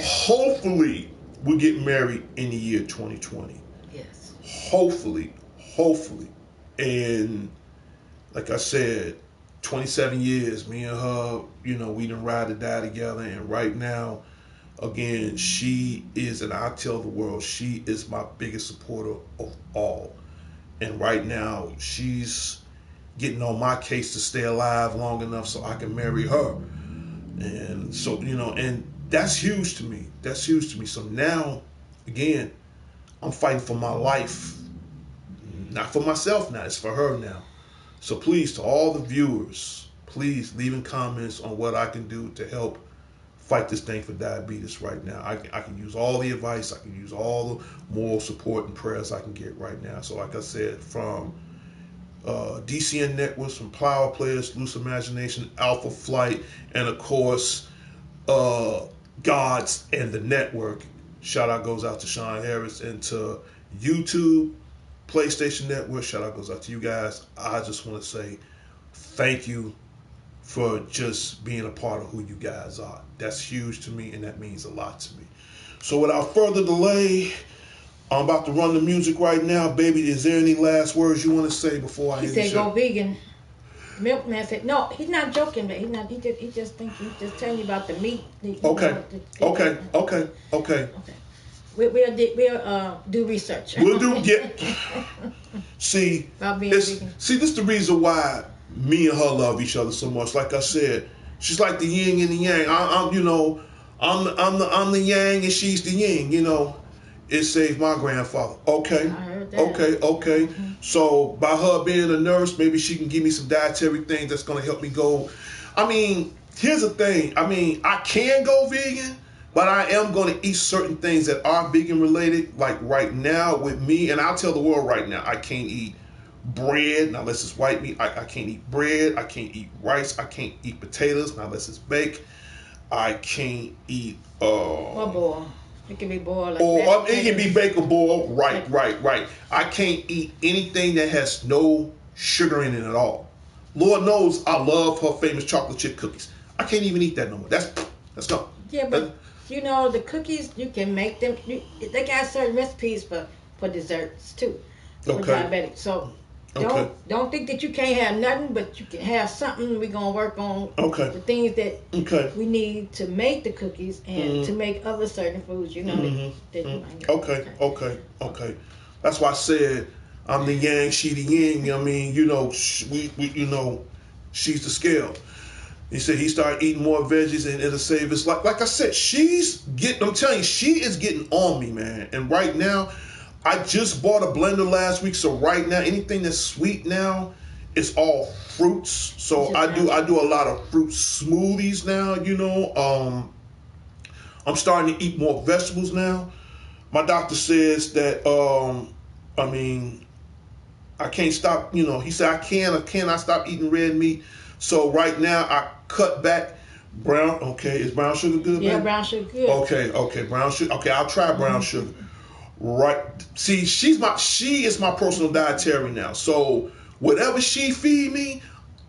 hopefully we'll get married in the year 2020. Yes. Hopefully. And like I said, 27 years, me and her, we done ride or die together. And right now, again, she is, and I tell the world, she is my biggest supporter of all. And right now, she's getting on my case to stay alive long enough so I can marry her. And so, and that's huge to me. So now, again, I'm fighting for my life. Not for myself now, it's for her now. So please, to all the viewers, please leave in comments on what I can do to help fight this thing for diabetes right now. I can use all the advice. I can use all the moral support and prayers I can get right now. So like I said, from D.C.N Networks, from Power Players, Loose Imagination, Alpha Flight, and of course, Gods and the Network. Shout out goes out to Sean Harris, and to YouTube, PlayStation Network. Shout out goes out to you guys. I just want to say thank you for just being a part of who you guys are. That's huge to me, and that means a lot to me. So without further delay, I'm about to run the music right now. Baby, is there any last words you want to say before I end the show? He said go vegan. Milkman said no. He's not joking, but he just thinks he's just telling you about the meat. Okay. We'll do research. We'll do See, this is the reason why me and her love each other so much. Like I said, she's like the yin and the yang. I'm the yang and she's the yin. It saved my grandfather. Okay. I heard that. Okay. So by her being a nurse, maybe she can give me some dietary things that's gonna help me go. I mean, here's the thing. I mean, I can go vegan, but I am going to eat certain things that are vegan related. Like right now with me, and I'll tell the world right now, I can't eat bread, not unless it's white meat. I can't eat bread. I can't eat rice. I can't eat potatoes, not unless it's baked. I can't eat... or boiled. It can be boiled. Or it can be baked or boiled. Right. I can't eat anything that has no sugar in it at all. Lord knows I love her famous chocolate chip cookies. I can't even eat that no more. That's gone. Yeah, but the cookies, you can make them. They got certain recipes for desserts too. For diabetics. So don't think that you can't have nothing, but you can have something. We're gonna work on the things that we need to make the cookies and to make other certain foods. Okay. That's why I said I'm the yang, she the yin. I mean, she's the scale. He said he started eating more veggies and it'll save his life. Like I said, I'm telling you, she is getting on me, man. And right now, I just bought a blender last week. So right now, anything that's sweet now, it's all fruits. So I do a lot of fruit smoothies now, I'm starting to eat more vegetables now. My doctor says that, I can't stop, he said I cannot stop eating red meat. So right now I cut back brown. Okay, is brown sugar good? Yeah, brown sugar good. Okay, brown sugar. Okay, I'll try brown sugar. Right. See, she is my personal dietary now. So whatever she feed me,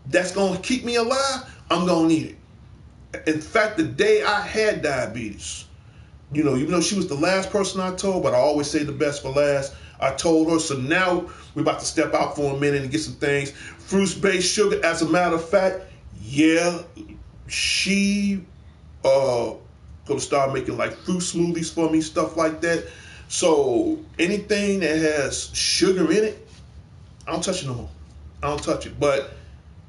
that's gonna keep me alive, I'm gonna eat it. In fact, the day I had diabetes, even though she was the last person I told, but I always say the best for last. I told her. So now we're about to step out for a minute and get some things. Fruits-based sugar. As a matter of fact, yeah, she gonna start making like fruit smoothies for me, stuff like that. So anything that has sugar in it, I don't touch it no more. I don't touch it. But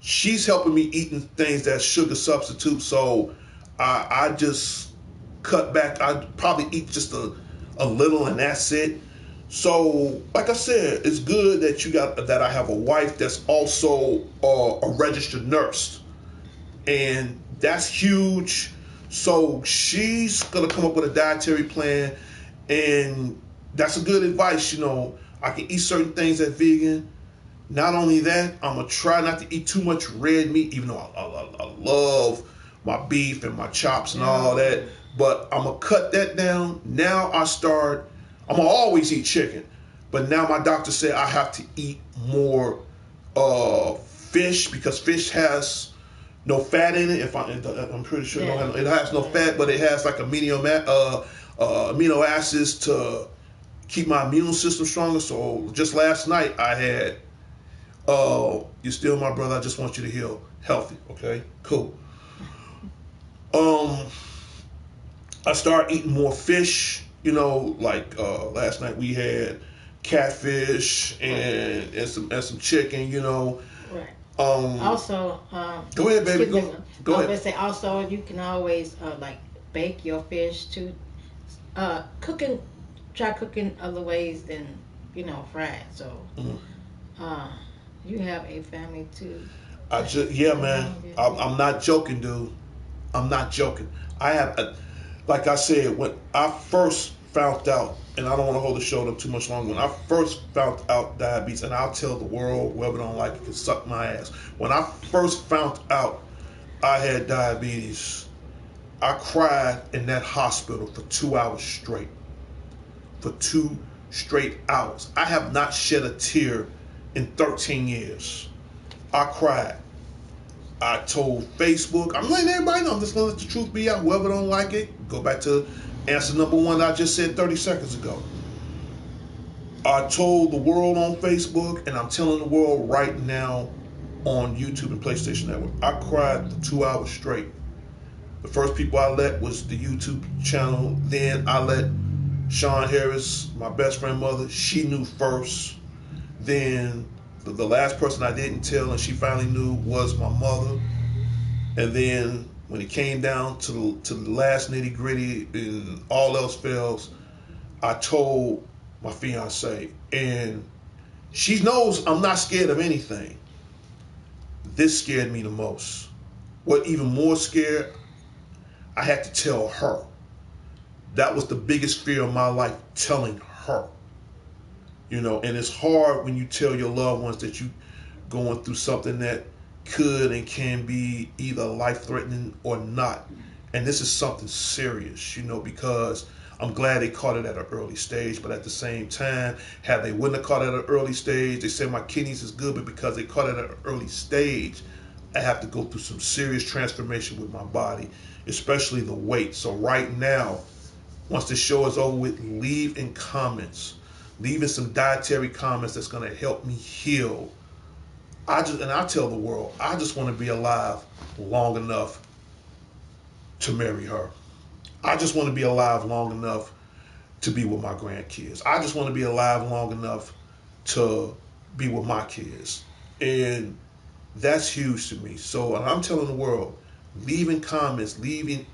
she's helping me eating things that's sugar substitute. So I just cut back. I probably eat just a little and that's it. So like I said, it's good that I have a wife that's also a registered nurse, and that's huge. So she's gonna come up with a dietary plan, and that's a good advice. I can eat certain things that vegan. Not only that, I'm gonna try not to eat too much red meat, even though I love my beef and my chops and all that. But I'm gonna cut that down. Now I'm gonna always eat chicken, but now my doctor said I have to eat more fish, because fish has no fat in it. I'm pretty sure it has no fat, but it has like amino acids to keep my immune system stronger. So just last night I had, you're still my brother. I just want you to heal healthy. Okay, cool. I started eating more fish. Like last night we had catfish and some chicken. Right. Also, go ahead, baby. Go I was ahead. gonna say also you can always like bake your fish too. Try cooking other ways than fried. So you have a family too. Yeah, man. I'm not joking, dude. I'm not joking. I have, like I said, when I first found out, and I don't want to hold the show up too much longer. When I first found out diabetes, and I'll tell the world, whoever don't like it can suck my ass. When I first found out I had diabetes, I cried in that hospital for 2 hours straight. For 2 straight hours. I have not shed a tear in 13 years. I cried. I told Facebook, I'm letting everybody know, I'm just gonna let the truth be out. Whoever don't like it, go back to answer number one I just said 30 seconds ago. I told the world on Facebook, and I'm telling the world right now on YouTube and PlayStation Network. I cried for 2 hours straight. The first people I let was the YouTube channel. Then I let Sean Harris, my best friend mother, she knew first. Then the last person I didn't tell and she finally knew was my mother. And then when it came down to the last nitty gritty and all else fails, I told my fiance, and she knows I'm not scared of anything. This scared me the most. What even more scared, I had to tell her. That was the biggest fear of my life, telling her. And it's hard when you tell your loved ones that you going through something that could and can be either life-threatening or not. And this is something serious, because I'm glad they caught it at an early stage, but at the same time, had they wouldn't have caught it at an early stage, they said my kidneys is good, but because they caught it at an early stage, I have to go through some serious transformation with my body, especially the weight. So right now, once the show is over with, leave in some dietary comments that's going to help me heal. I tell the world, I just want to be alive long enough to marry her. I just want to be alive long enough to be with my grandkids. I just want to be alive long enough to be with my kids. And that's huge to me. So I'm telling the world, leaving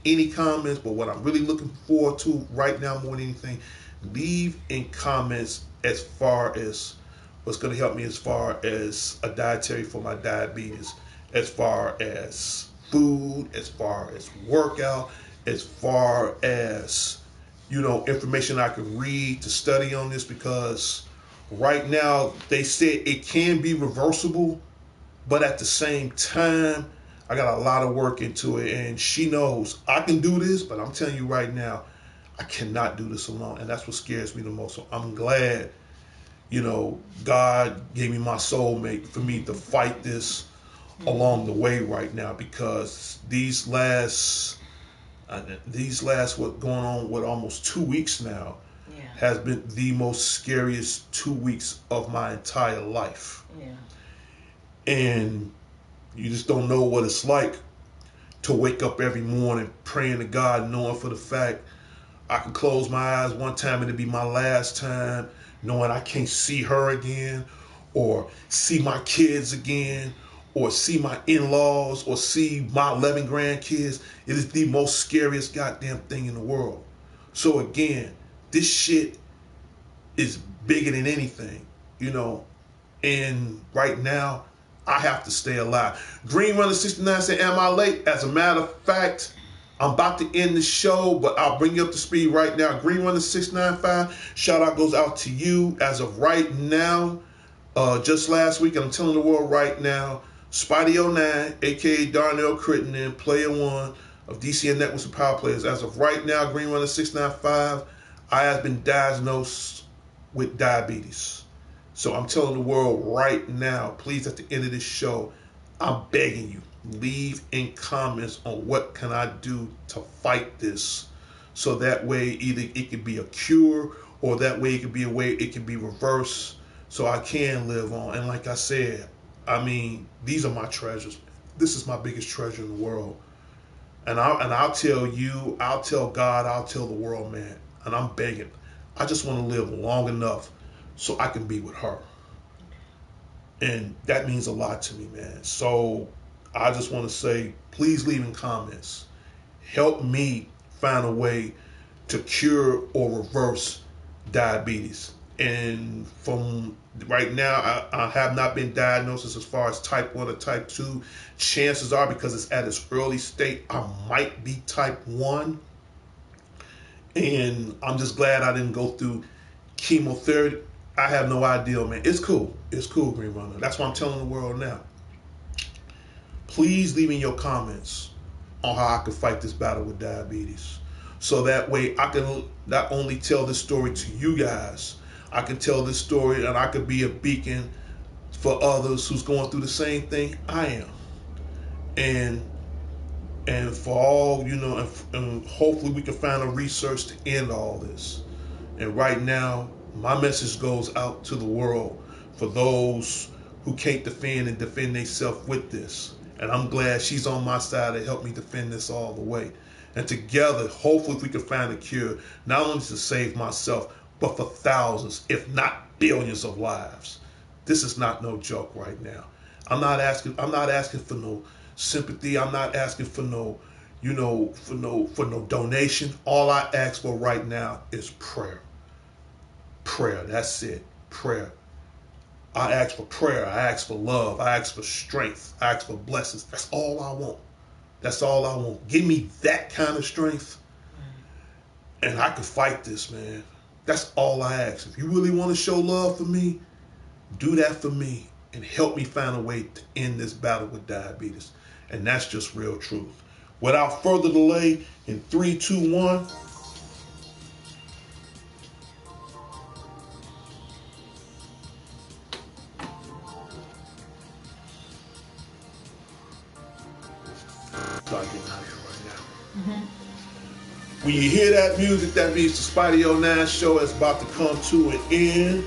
any comments, but what I'm really looking forward to right now more than anything, leave in comments as far as what's going to help me as far as a dietary for my diabetes, as far as food, as far as workout, as far as information I can read to study on this, because right now they said it can be reversible, but at the same time I got a lot of work into it, and she knows I can do this, but I'm telling you right now, I cannot do this alone, and that's what scares me the most. So I'm glad, you know, God gave me my soulmate for me to fight this along the way right now, because these last what going on with almost 2 weeks now has been the most scariest 2 weeks of my entire life. And you just don't know what it's like to wake up every morning praying to God, knowing for the fact I can close my eyes one time and it'll be my last time, knowing I can't see her again, or see my kids again, or see my in-laws, or see my 11 grandkids. It is the most scariest goddamn thing in the world. So again, this shit is bigger than anything, you know. And right now, I have to stay alive. Green Runner 69 said, am I late? As a matter of fact, I'm about to end the show, but I'll bring you up to speed right now. Green Runner 695, shout out goes out to you. As of right now, just last week, and I'm telling the world right now, Spidey09, aka Darnell Crittenden, player one of D.C.N Networks of Power Players. As of right now, Green Runner 695, I have been diagnosed with diabetes. So I'm telling the world right now, please, at the end of this show, I'm begging you, leave in comments on what can I do to fight this. So that way, either it could be a cure, or that way it could be a way it can be reversed, so I can live on. And like I said, I mean, these are my treasures. This is my biggest treasure in the world. And I'll tell you, I'll tell God, I'll tell the world, man. And I'm begging. I just want to live long enough so I can be with her. And that means a lot to me, man. So I just want to say, please leave in comments. Help me find a way to cure or reverse diabetes. And from right now, I have not been diagnosed as far as type 1 or type 2. Chances are, because it's at its early state, I might be type 1. And I'm just glad I didn't go through chemotherapy. I have no idea, man. It's cool. It's cool, Green Runner. That's what I'm telling the world now. Please leave in your comments on how I can fight this battle with diabetes. So that way I can not only tell this story to you guys, I can tell this story and I could be a beacon for others who's going through the same thing I am. And for all, you know, and hopefully we can find a research to end all this. And right now, my message goes out to the world for those who can't defend themselves with this. And I'm glad she's on my side to help me defend this all the way. And together, hopefully we can find a cure, not only to save myself, but for thousands, if not billions of lives. This is not no joke right now. I'm not asking for no sympathy. I'm not asking for no, you know, for no donation. All I ask for right now is prayer. Prayer, that's it. Prayer. I ask for prayer. I ask for love. I ask for strength. I ask for blessings. That's all I want. That's all I want. Give me that kind of strength, and I can fight this, man. That's all I ask. If you really want to show love for me, do that for me and help me find a way to end this battle with diabetes. And that's just real truth. Without further delay, in 3, 2, 1. Start getting out of here right now. When you hear that music, that means the Spidey09 show is about to come to an end.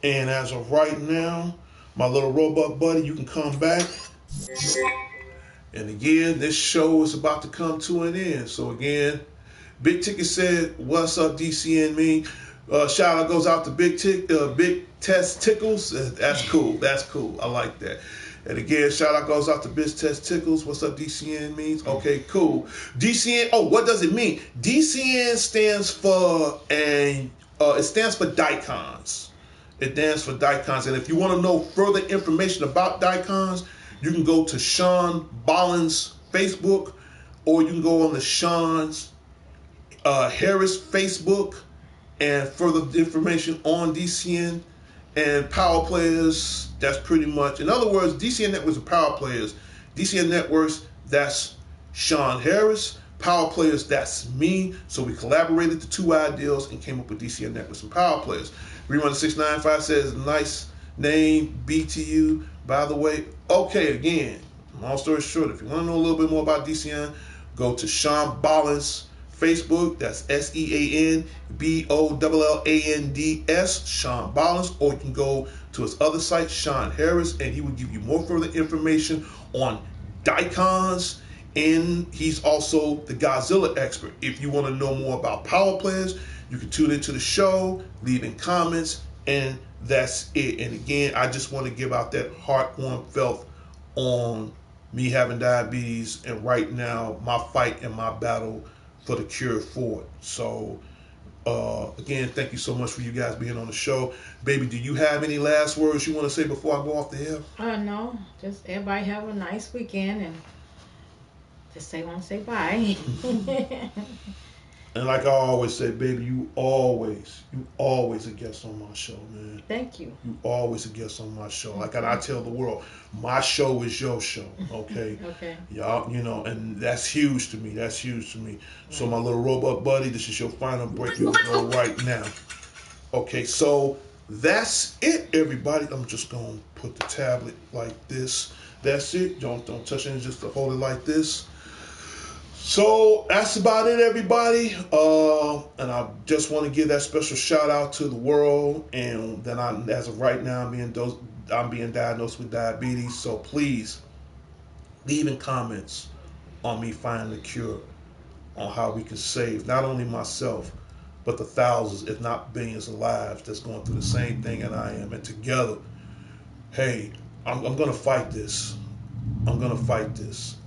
And as of right now, my little robot buddy, you can come back. And again, this show is about to come to an end. So again, Big Ticket said, "What's up, D.C.N. me?" Shout out goes out to Big Test Tickles. That's cool. That's cool. I like that. And again, shout out goes out to Biz Test Tickles. What's up, D.C.N. means? Okay, cool. D.C.N. Oh, what does it mean? D.C.N. stands for it stands for Dicons. It stands for Dicons. And if you want to know further information about Dicons, you can go to Sean Bollin's Facebook, or you can go on the Sean's Harris Facebook, and further information on D.C.N. and Power Players. That's pretty much, in other words, D.C.N. Networks are Power Players. D.C.N. Networks, that's Sean Harris. Power Players, that's me. So we collaborated the two ideas and came up with D.C.N Networks and Power Players. Rerun695 says, nice name, BTU. By the way, okay, again, long story short, if you want to know a little bit more about D.C.N, go to Sean Bolland's Facebook. That's SeanBollands, Sean Bollands, or you can go to his other site, Sean Harris, and he will give you more further information on Dicons. And he's also the Godzilla expert. If you want to know more about Power Players, you can tune into the show, leave in comments, and that's it. And again, I just want to give out that heartfelt on me having diabetes and right now my fight and my battle for the cure for it. So again, thank you so much for you guys being on the show. Baby, do you have any last words you want to say before I go off the air? No, just everybody have a nice weekend and just want to say bye. And like I always say, baby, you always a guest on my show, man. Thank you. You always a guest on my show. Like I tell the world, my show is your show, okay? Okay. Y'all, and that's huge to me. That's huge to me. Right. So my little robot buddy, this is your final break. You'll go right now. Okay, so that's it, everybody. I'm just gonna put the tablet like this. That's it. Don't touch it. Just to hold it like this. So that's about it, everybody. And I just want to give that special shout out to the world. And then as of right now, I'm being diagnosed with diabetes. So please leave in comments on me finding the cure, on how we can save not only myself, but the thousands, if not billions of lives that's going through the same thing that I am. And together, hey, I'm going to fight this. I'm going to fight this.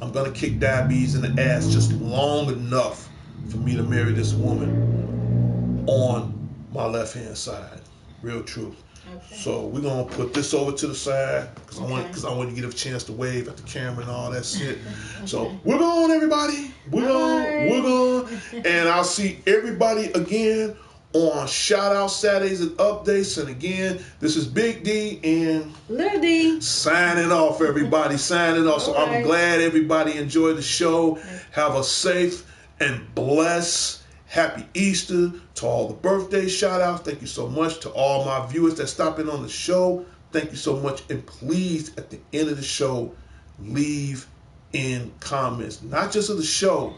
I'm going to kick diabetes in the ass just long enough for me to marry this woman on my left-hand side. Real truth. Okay. So we're going to put this over to the side because I want you to get a chance to wave at the camera and all that shit. Okay. So we're going, everybody. We're going. And I'll see everybody again on Shout Out Saturdays and Updates. And again, this is Big D and Little D signing off, everybody. Signing off. So I'm glad everybody enjoyed the show. Have a safe and blessed Happy Easter to all the birthday shout outs. Thank you so much to all my viewers that stop in on the show. Thank you so much. And please, at the end of the show, leave in comments, not just of the show,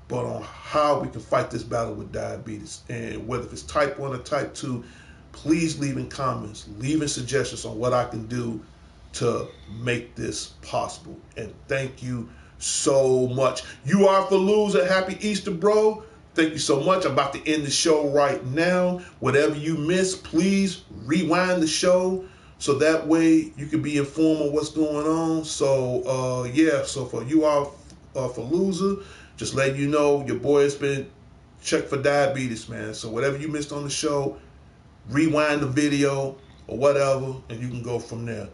but on how we can fight this battle with diabetes. And whether it's type 1 or type 2, please leave in comments, leave in suggestions on what I can do to make this possible. And thank you so much. You are for loser. Happy Easter, bro. Thank you so much. I'm about to end the show right now. Whatever you missed, please rewind the show so that way you can be informed on what's going on. So, yeah, so for you are for loser, just letting you know your boy has been checked for diabetes, man. So whatever you missed on the show, rewind the video or whatever, and you can go from there.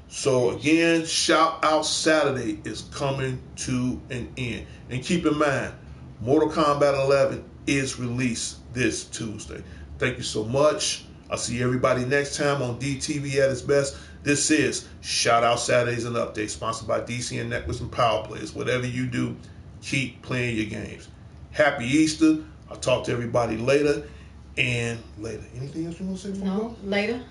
So again, Shout Out Saturday is coming to an end. And keep in mind, Mortal Kombat 11 is released this Tuesday. Thank you so much. I'll see everybody next time on DTV at its best. This is Shout Out Saturdays and Updates, sponsored by D.C.N Networks and Power Players. Whatever you do, keep playing your games. Happy Easter. I'll talk to everybody later. Anything else you want to say before we go? Later.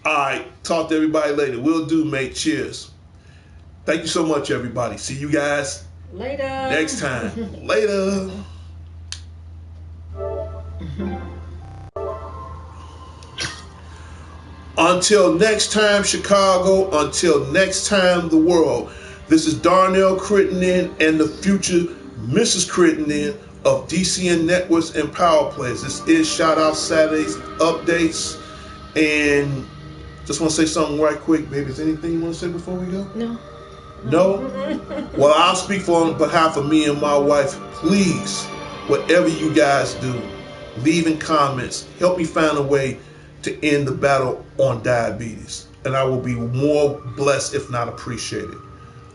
All right. Talk to everybody later. Will do, mate. Cheers. Thank you so much, everybody. See you guys later. Next time. Later. Until next time, Chicago. Until next time, the world. This is Darnell Crittenden and the future Mrs. Crittenden of D.C.N Networks and Power Players. This is Shout Out Saturdays Updates. And just want to say something right quick. Baby, is there anything you want to say before we go? No. No? Well, I'll speak on behalf of me and my wife. Please, whatever you guys do, leave in comments. Help me find a way to end the battle on diabetes. And I will be more blessed, if not appreciated.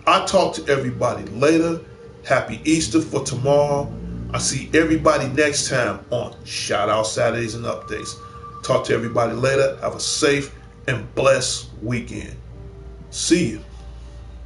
I'll talk to everybody later. Happy Easter for tomorrow. I'll see everybody next time on Shout Out Saturdays and Updates. Talk to everybody later. Have a safe and blessed weekend. See you.